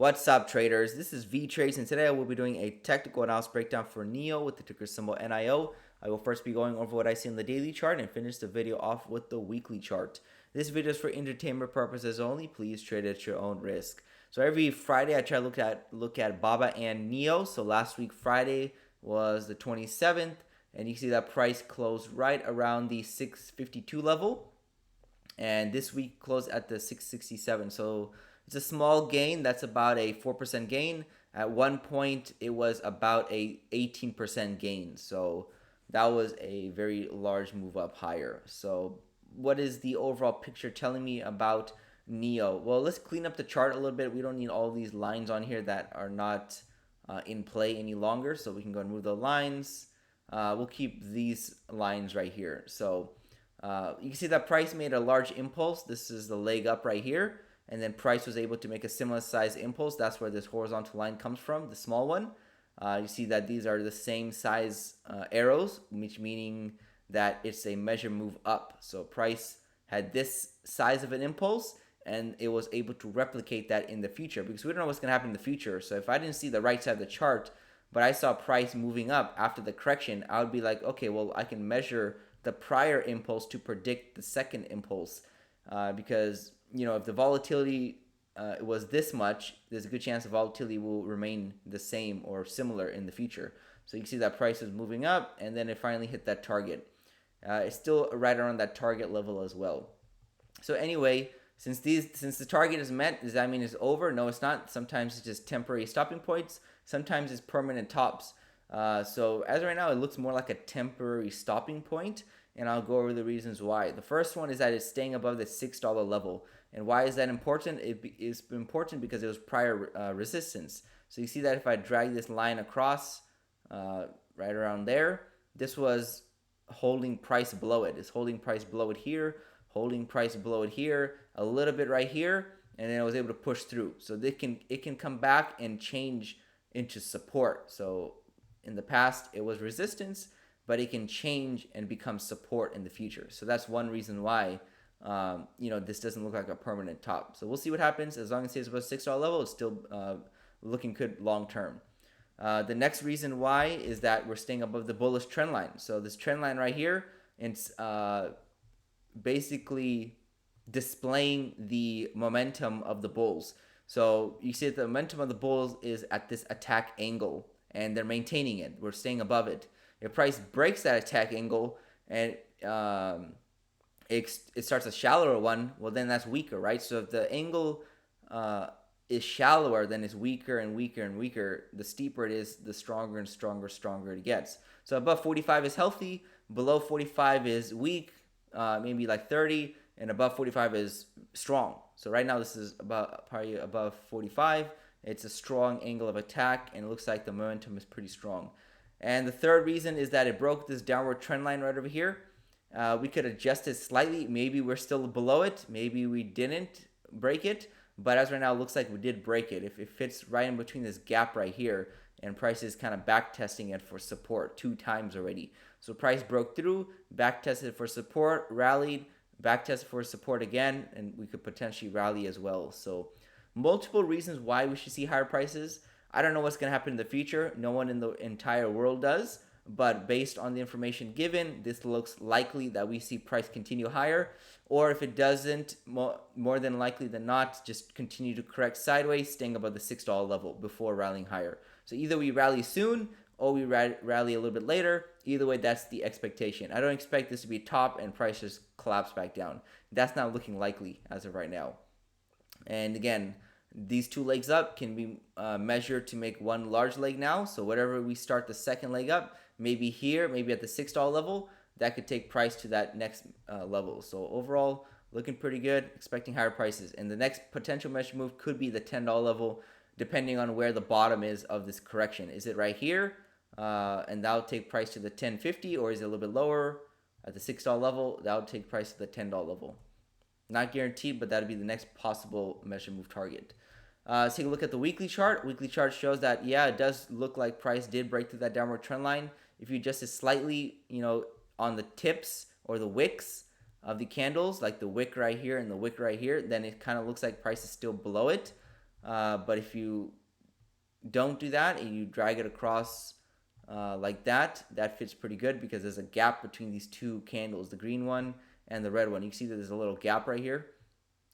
What's up, traders? This is Vee Trades, and today I will be doing a technical analysis breakdown for NIO with the ticker symbol NIO. I will first be going over what I see on the daily chart and finish the video off with the weekly chart. This video is for entertainment purposes only. Please trade at your own risk. So every Friday I try to look at BABA and NIO. So last week Friday was the 27th, and you see that price closed right around the 652 level, and this week closed at the 667. So it's a small gain. That's about a 4% gain. At one point, it was about a 18% gain. So that was a very large move up higher. So what is the overall picture telling me about NIO? Well, let's clean up the chart a little bit. We don't need all these lines on here that are not in play any longer. So we can go and move the lines. We'll keep these lines right here. So you can see that price made a large impulse. This is the leg up right here. And then price was able to make a similar size impulse. That's where this horizontal line comes from, the small one. You see that these are the same size arrows, which meaning that it's a measure move up. So price had this size of an impulse, and it was able to replicate that in the future, because we don't know what's going to happen in the future. So if I didn't see the right side of the chart, but I saw price moving up after the correction, I would be like, okay, well, I can measure the prior impulse to predict the second impulse, because if the volatility was this much, there's a good chance the volatility will remain the same or similar in the future. So you can see that price is moving up, and then it finally hit that target. It's still right around that target level as well. So anyway, since the target is met, does that mean it's over? No, it's not. Sometimes it's just temporary stopping points. Sometimes it's permanent tops. So as right now, it looks more like a temporary stopping point, and I'll go over the reasons why. The first one is that it's staying above the $6 level. And why is that important? It is important because it was prior resistance. So you see that if I drag this line across right around there, this was holding price below it. It's holding price below it here, holding price below it here, a little bit right here, and then it was able to push through. So it can come back and change into support. So in the past, it was resistance, but it can change and become support in the future. So that's one reason why this doesn't look like a permanent top. So we'll see what happens. As long as it stays above $6 level, it's still looking good long term. The next reason why is that we're staying above the bullish trend line. So this trend line right here, it's basically displaying the momentum of the bulls. So you see that the momentum of the bulls is at this attack angle, and they're maintaining it. We're staying above it. If price breaks that attack angle and it starts a shallower one, well, then that's weaker, right? So if the angle is shallower, then it's weaker and weaker and weaker. The steeper it is, the stronger and stronger it gets. So above 45 is healthy, below 45 is weak, maybe like 30, and above 45 is strong. So right now this is probably above 45. It's a strong angle of attack, and it looks like the momentum is pretty strong. And the third reason is that it broke this downward trend line right over here. We could adjust it slightly. Maybe we're still below it. Maybe we didn't break it. But as right now, it looks like we did break it. If it fits right in between this gap right here, and price is kind of back testing it for support 2 times already. So price broke through, back tested for support, rallied, back tested for support again, and we could potentially rally as well. So multiple reasons why we should see higher prices. I don't know what's going to happen in the future. No one in the entire world does. But based on the information given, this looks likely that we see price continue higher. Or if it doesn't, more than likely than not, just continue to correct sideways, staying above the $6 level before rallying higher. So either we rally soon or we rally a little bit later. Either way, that's the expectation. I don't expect this to be top and price just collapse back down. That's not looking likely as of right now. And again, these 2 legs up can be measured to make one large leg now. So whatever we start the second leg up, maybe here, maybe at the $6 level, that could take price to that next level. So overall, looking pretty good, expecting higher prices. And the next potential measure move could be the $10 level, depending on where the bottom is of this correction. Is it right here? And that'll take price to the $10.50, or is it a little bit lower at the $6 level? That'll take price to the $10 level. Not guaranteed, but that'll be the next possible measure move target. Let's take a look at the weekly chart. Weekly chart shows that, yeah, it does look like price did break through that downward trend line. If you adjust it slightly, on the tips or the wicks of the candles, like the wick right here and the wick right here, then it kind of looks like price is still below it. But if you don't do that and you drag it across like that, that fits pretty good because there's a gap between these two candles, the green one and the red one. You can see that there's a little gap right here,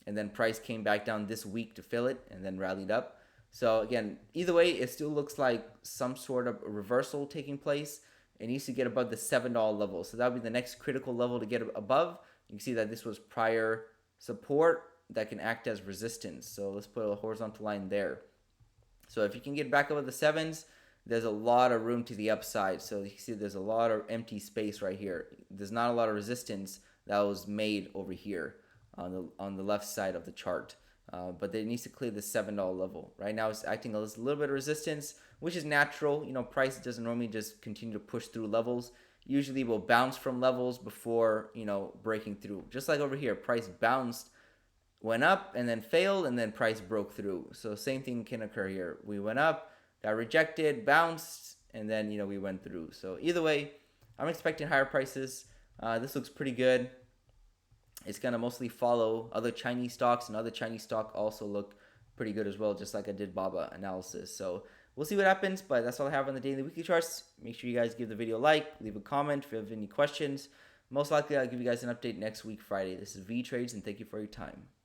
and then price came back down this week to fill it and then rallied up. So again, either way, it still looks like some sort of reversal taking place. It needs to get above the $7 level, so that would be the next critical level to get above. You can see that this was prior support that can act as resistance. So let's put a horizontal line there. So if you can get back over the sevens, there's a lot of room to the upside. So you can see there's a lot of empty space right here. There's not a lot of resistance that was made over here on the left side of the chart. But it needs to clear the $7 level. Right now it's acting as a little bit of resistance, which is natural. You know, price doesn't normally just continue to push through levels. Usually will bounce from levels before, you know, breaking through. Just like over here, price bounced, went up and then failed, and then price broke through. So same thing can occur here. We went up, got rejected, bounced, and then, you know, we went through. So either way, I'm expecting higher prices. This looks pretty good. It's going to mostly follow other Chinese stocks, and other Chinese stock also look pretty good as well, just like I did BABA analysis. So we'll see what happens, but that's all I have on the daily weekly charts. Make sure you guys give the video a like, leave a comment if you have any questions. Most likely I'll give you guys an update next week, Friday. This is Vee Trades, and thank you for your time.